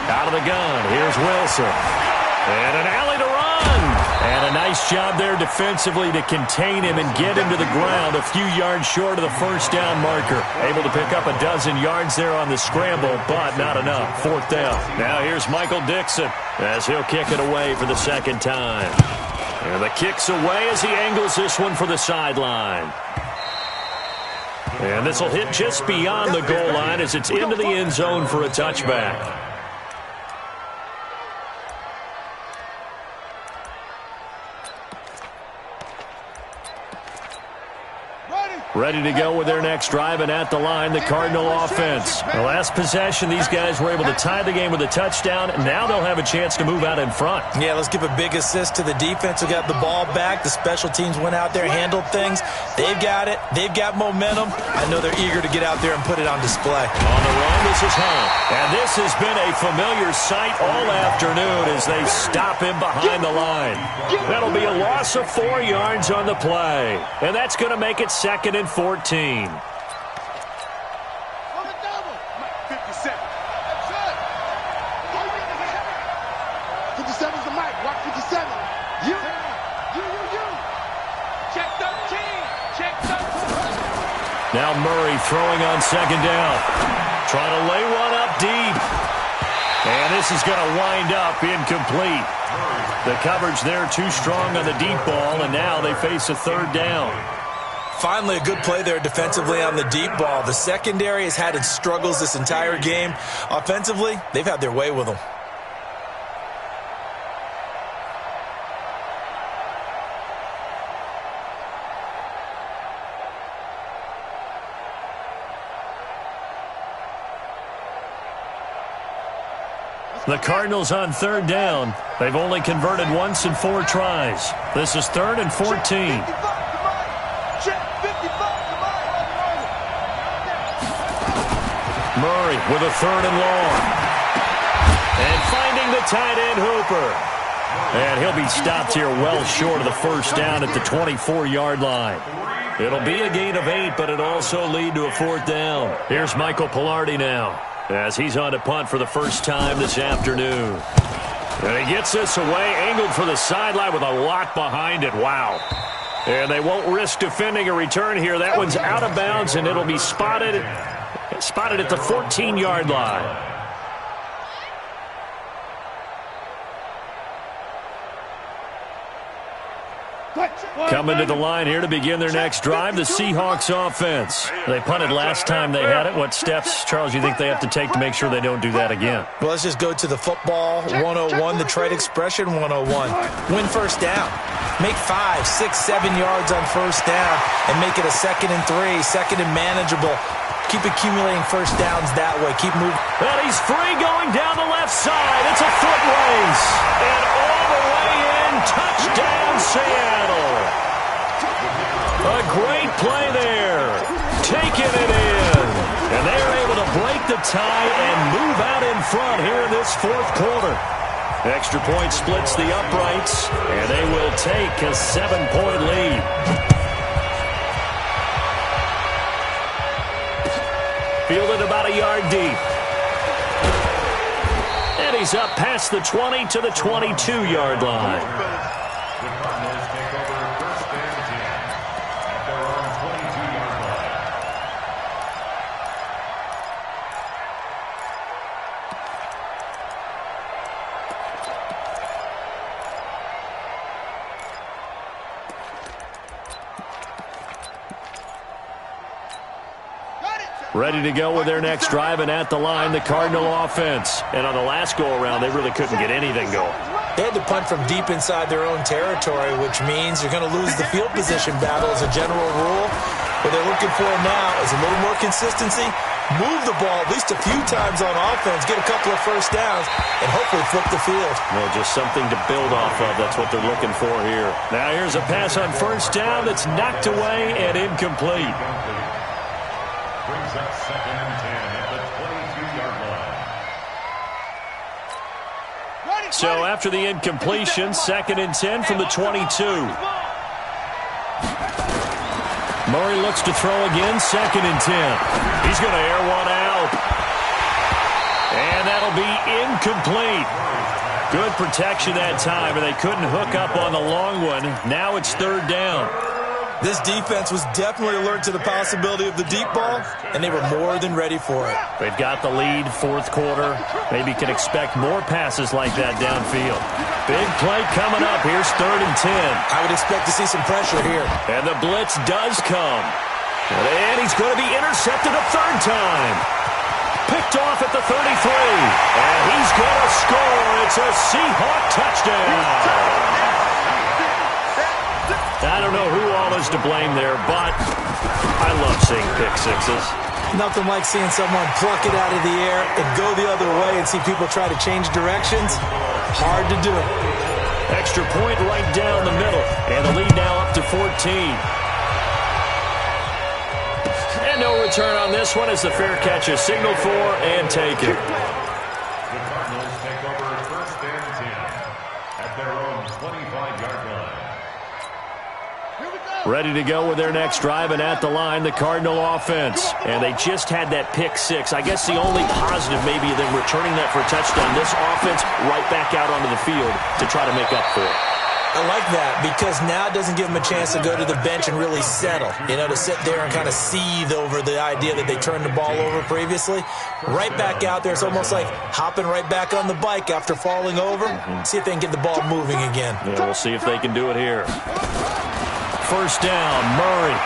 Out of the gun. Here's Wilson. And an alley to run. done. And a nice job there defensively to contain him and get him to the ground a few yards short of the first down marker. Able to pick up a dozen yards there on the scramble, but not enough. Fourth down. Now here's Michael Dixon as he'll kick it away for the second time. And the kick's away as he angles this one for the sideline. And this will hit just beyond the goal line as it's into the end zone for a touchback. Ready to go with their next drive, and at the line, the Cardinal offense. The last possession, these guys were able to tie the game with a touchdown, and now they'll have a chance to move out in front. Yeah, let's give a big assist to the defense who got the ball back. The special teams went out there, handled things. They've got it. They've got momentum. I know they're eager to get out there and put it on display. On the run, this is home. And this has been a familiar sight all afternoon as they stop him behind the line. That'll be a loss of 4 yards on the play. And that's going to make it 2nd and 14. 57. Is the mic. Watch 57. You. Check 13. Check 13. Now Murray throwing on second down. Trying to lay one up deep. And this is going to wind up incomplete. The coverage there too strong on the deep ball, and now they face a third down. Finally, a good play there defensively on the deep ball. The secondary has had its struggles this entire game. Offensively, they've had their way with them. The Cardinals on third down. They've only converted once in 4 tries. This is 3rd and 14. Murray with a 3rd and long. And finding the tight end Hooper. And he'll be stopped here well short of the first down at the 24-yard line. It'll be a gain of 8, but it'll also lead to a 4th down. Here's Michael Pilardi now as he's on to punt for the first time this afternoon. And he gets this away, angled for the sideline with a lot behind it. Wow. And they won't risk defending a return here. That one's out of bounds, and it'll be spotted at the 14-yard line. Coming to the line here to begin their next drive, the Seahawks offense. They punted last time they had it. What steps, Charles, you think they have to take to make sure they don't do that again? Well, let's just go to the football 101, the trade expression 101. Win first down. Make 5, 6, 7 yards on first down and make it a 2nd and 3, 2nd and manageable. Keep accumulating first downs that way. Keep moving. And he's free going down the left side. It's a foot race. And all the way in, touchdown Seattle. A great play there. Taking it in. And they're able to break the tie and move out in front here in this 4th quarter. Extra point splits the uprights, and they will take a 7-point lead. Fielded about a yard deep. And he's up past the 20 to the 22-yard line. The Cardinals take over 1st and 10 at their own 22-yard line. Ready to go with their next drive, and at the line, the Cardinal offense. And on the last go-around, they really couldn't get anything going. They had to punt from deep inside their own territory, which means you're going to lose the field position battle as a general rule. What they're looking for now is a little more consistency, move the ball at least a few times on offense, get a couple of first downs, and hopefully flip the field. Well, just something to build off of. That's what they're looking for here. Now here's a pass on first down that's knocked away and incomplete. Brings up 2nd and 10 at the 22-yard line. So after the incompletion, 2nd and 10 from the 22. Murray looks to throw again, 2nd and 10. He's going to air one out. And that'll be incomplete. Good protection that time, and they couldn't hook up on the long one. Now it's third down. This defense was definitely alert to the possibility of the deep ball, and they were more than ready for it. They've got the lead, fourth quarter. Maybe can expect more passes like that downfield. Big play coming up. Here's 3rd and 10. I would expect to see some pressure here. And the blitz does come. And he's going to be intercepted a third time. Picked off at the 33. And he's going to score. It's a Seahawk touchdown. I don't know who all is to blame there, but I love seeing pick sixes. Nothing like seeing someone pluck it out of the air and go the other way and see people try to change directions. Hard to do. Extra point right down the middle. And the lead now up to 14. And no return on this one as the fair catch is signaled for and taken. The Cardinals take over 1st and 10 at their own 25-yard line. Ready to go with their next drive, and at the line, the Cardinal offense. And they just had that pick six. I guess the only positive maybe them returning that for a touchdown. This offense right back out onto the field to try to make up for it. I like that because now it doesn't give them a chance to go to the bench and really settle. You know, to sit there and kind of seethe over the idea that they turned the ball over previously. Right back out there. It's almost like hopping right back on the bike after falling over. See if they can get the ball moving again. Yeah, we'll see if they can do it here. First down, Murray.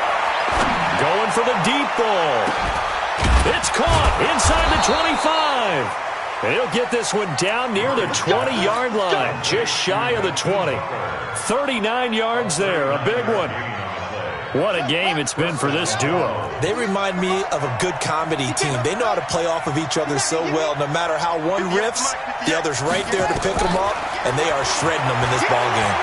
Going for the deep ball. It's caught inside the 25. And he'll get this one down near the 20-yard line, just shy of the 20. 39 yards there, a big one. What a game it's been for this duo. They remind me of a good comedy team. They know how to play off of each other so well. No matter how one riffs, the other's right there to pick them up, and they are shredding them in this ballgame.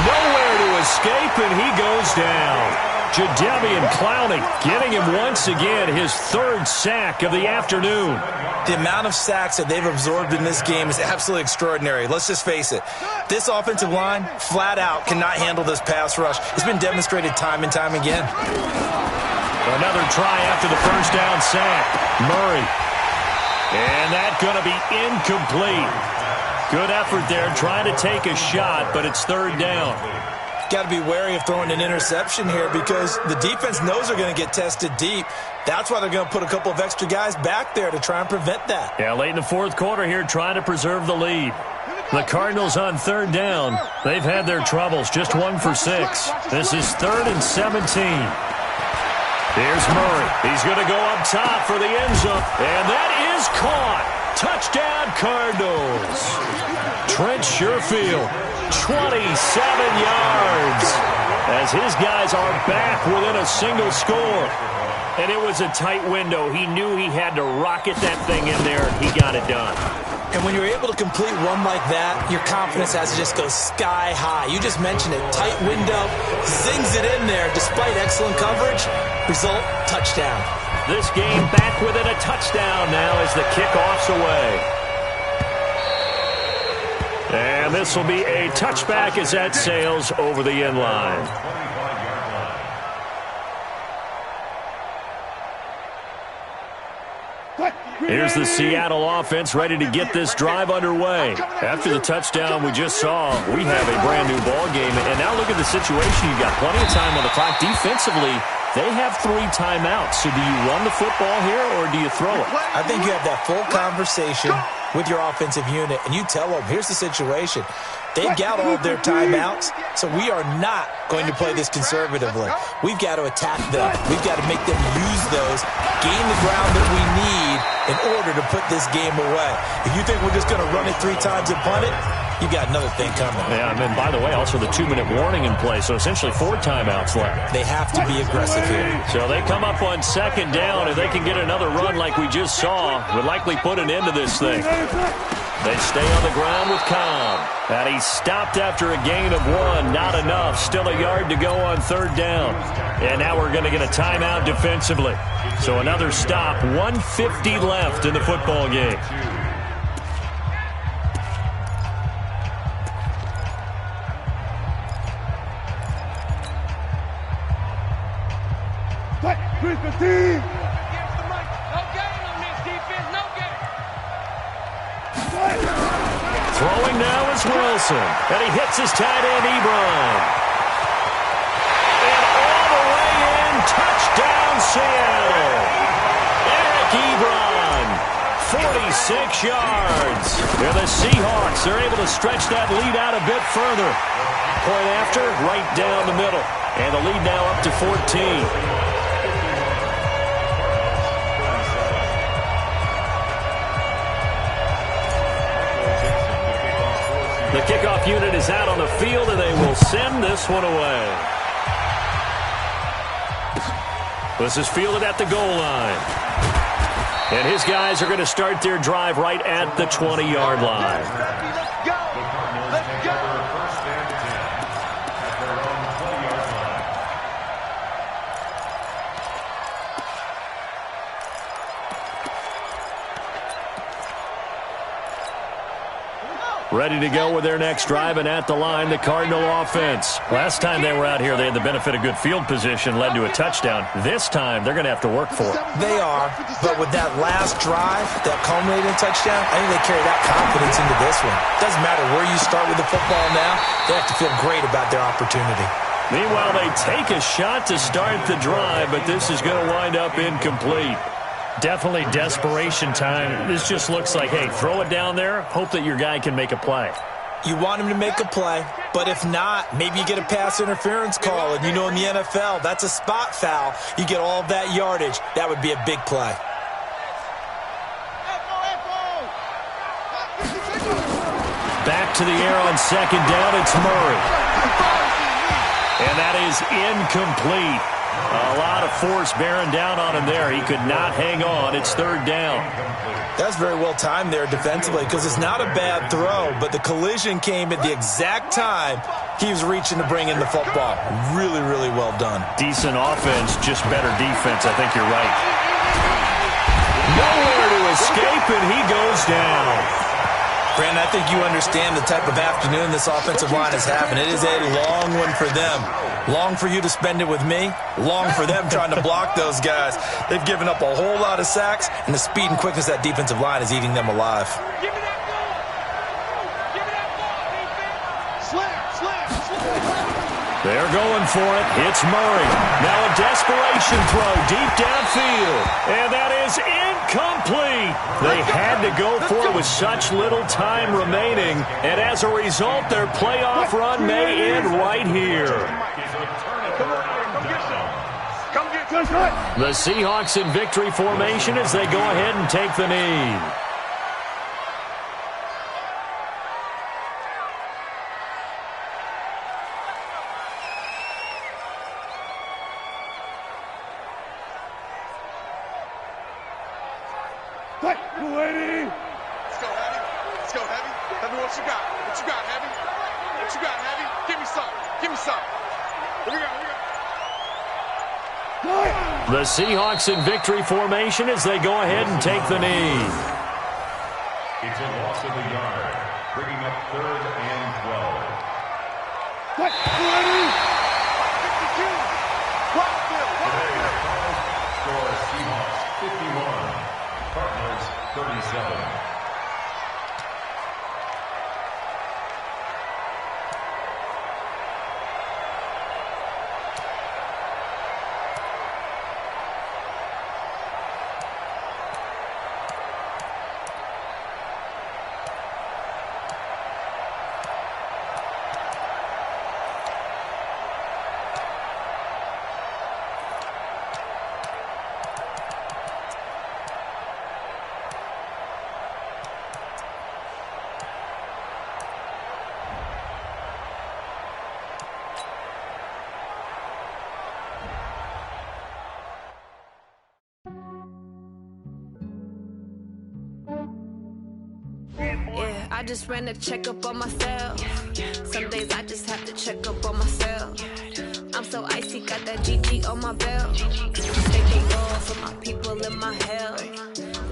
Nowhere to escape, and he goes down. Jadeveon Clowney getting him once again his 3rd sack of the afternoon. The amount of sacks that they've absorbed in this game is absolutely extraordinary. Let's just face it. This offensive line, flat out, cannot handle this pass rush. It's been demonstrated time and time again. Another try after the first down sack. Murray. And that's going to be incomplete. Good effort there, trying to take a shot, but it's 3rd down. Got to be wary of throwing an interception here because the defense knows they're going to get tested deep. That's why they're going to put a couple of extra guys back there to try and prevent that. Yeah, late in the 4th quarter here, trying to preserve the lead. The Cardinals on 3rd down. They've had their troubles, just 1 for 6. This is 3rd and 17. Here's Murray. He's going to go up top for the end zone. And that is caught. Touchdown, Cardinals. Trent Sherfield, 27 yards. As his guys are back within a single score. And it was a tight window. He knew he had to rocket that thing in there. He got it done. And when you're able to complete one like that, your confidence has to just go sky high. You just mentioned it. Tight window, zings it in there despite excellent coverage. Result, touchdown. This game back within a touchdown now as the kickoff's away. And this will be a touchback as that sails over the end line. Here's the Seattle offense ready to get this drive underway. After the touchdown we just saw, we have a brand new ball game. And now look at the situation. You've got plenty of time on the clock. Defensively, they have 3 timeouts. So do you run the football here or do you throw it? I think you have that full conversation with your offensive unit, and you tell them, here's the situation. They've got all of their timeouts, so we are not going to play this conservatively. We've got to attack them. We've got to make them use those, gain the ground that we need in order to put this game away. If you think we're just going to run it 3 times and punt it, you got another thing coming. Yeah, and then, by the way, also the 2-minute warning in play, so essentially 4 timeouts left. They have to be aggressive here. So they come up on 2nd down, and they can get another run like we just saw. Would likely put an end to this thing. They stay on the ground with Cobb. And he stopped after a gain of 1. Not enough. Still a yard to go on 3rd down. And now we're going to get a timeout defensively. So another stop. 1:50 left in the football game. Throwing now is Wilson. And he hits his tight end, Ebron. And all the way in, touchdown Seattle. Eric Ebron, 46 yards. And the Seahawks are able to stretch that lead out a bit further. Point after, right down the middle. And the lead now up to 14. The kickoff unit is out on the field, and they will send this one away. This is fielded at the goal line. And his guys are going to start their drive right at the 20-yard line. Let's go! Let's go! First and 10 at their own 20-yard line. Ready to go with their next drive, and at the line, the Cardinal offense. Last time they were out here, they had the benefit of good field position, led to a touchdown. This time, they're going to have to work for it. They are, but with that last drive, that culminating touchdown, I think they carry that confidence into this one. Doesn't matter where you start with the football now, they have to feel great about their opportunity. Meanwhile, they take a shot to start the drive, but this is going to wind up incomplete. Definitely desperation time. This just looks like, hey, throw it down there, hope that your guy can make a play. You want him to make a play, but if not, maybe you get a pass interference call, and you know in the NFL, that's a spot foul. You get all of that yardage. That would be a big play. Back to the air on second down, it's Murray. And that is incomplete. A lot of force bearing down on him there. He could not hang on. It's third down. That's very well timed there defensively because it's not a bad throw, but the collision came at the exact time he was reaching to bring in the football. Really, really well done. Decent offense, just better defense. I think you're right. Nowhere to escape, and he goes down. Brandon, I think you understand the type of afternoon this offensive line is having. It is a long one for them. Long for you to spend it with me. Long for them trying to block those guys. They've given up a whole lot of sacks, and the speed and quickness of that defensive line is eating them alive. Give me that ball! Give me that ball, defense! Slam! They're going for it. It's Murray. Now a desperation throw deep downfield. And that is incomplete. They had to go for it with such little time remaining. And as a result, their playoff run may end right here. The Seahawks in victory formation as they go ahead and take the knee. Let's go, Heavy. Let's go, Heavy. Heavy, what you got? What you got, Heavy? What you got, Heavy? Give me some. Give me some. Here we go. The Seahawks in victory formation as they go ahead and take the knee. It's a loss of a yard, bringing up third and 12. Score Seahawks 51, Cardinals 37. I just ran a checkup on myself. Some days I just have to check up on myself. I'm so icy, got that GG on my belt. Thank the Lord for my people in my health.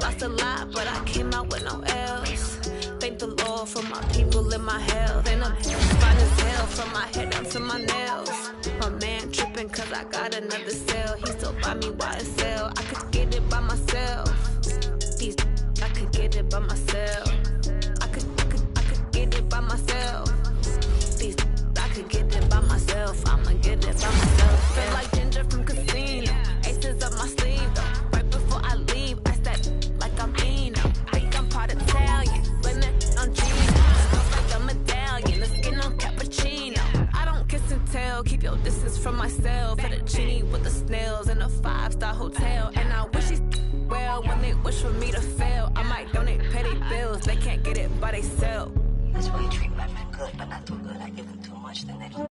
Lost a lot, but I came out with no else. Thank the Lord for my people in my health. And I'm fine as hell from my head down to my nails. My man tripping cause I got another cell. He still buy me YSL. I could get it by myself. I could get it by myself. I could get tell. Keep your distance from myself. For the genie with the snails in a 5-star hotel. And I wish these well when they wish for me to fail. I might donate petty bills. They can't get it by themselves. That's why you treat my men good, but not too good. I give them too much, then they don't.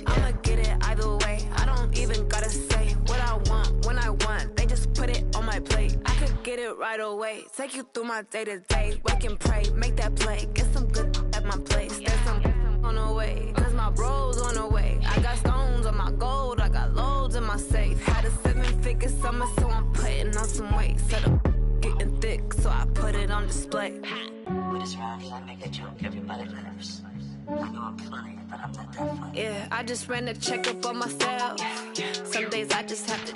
I'ma get it either way. I don't even gotta say what I want when I want. They just put it on my plate. I could get it right away. Take you through my day to day. Wake and pray, make that play. Get some good at my place. There's some on the way. Cause my bro's on the way. I got stones on my gold. I got loads in my safe. Had a 7-figure summer, so I'm putting on some weight. Set up getting thick, so I put it on display. With this round here, I make a joke. Everybody laughs. I know I'm funny, but I'm not that funny. Yeah, I just ran a checkup on myself. Some days I just have to